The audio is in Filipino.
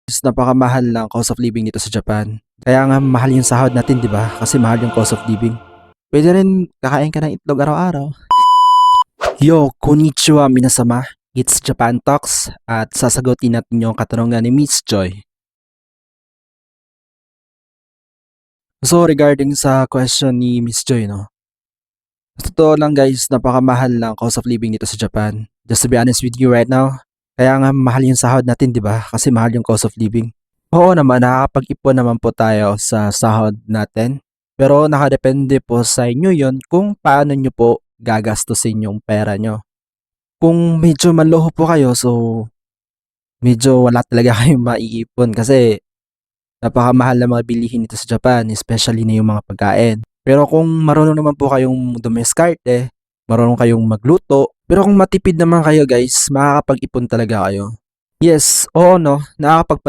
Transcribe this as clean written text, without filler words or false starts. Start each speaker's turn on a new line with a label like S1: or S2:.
S1: Napakamahal ng cost of living dito sa Japan. Kaya nga mahal yung sahod natin, di ba? Kasi mahal yung cost of living. Pwede rin kakain ka ng itlog araw-araw. Yo, konnichiwa minasama. It's Japan Talks at sasagutin natin yung katanungan ni Miss Joy. So regarding sa question ni Miss Joy, no? Sa totoo lang guys, napakamahal ng cost of living dito sa Japan. Just to be honest with you right now, kaya nga mahal yung sahod natin, di ba? Kasi mahal yung cost of living. Oo naman, nakakapag-ipon naman po tayo sa sahod natin. Pero nakadepende po sa inyo yon kung paano nyo po gagastusin yung pera nyo. Kung medyo manloob po kayo, so medyo wala talaga kayong maiipon kasi napakamahal na mga bilihin dito sa Japan, especially na yung mga pagkain. Pero kung marunong naman po kayong dumiskarte, marunong kayong magluto, pero kung matipid naman kayo guys, makakapag-ipon talaga kayo. Yes, oo no, nakakapagpa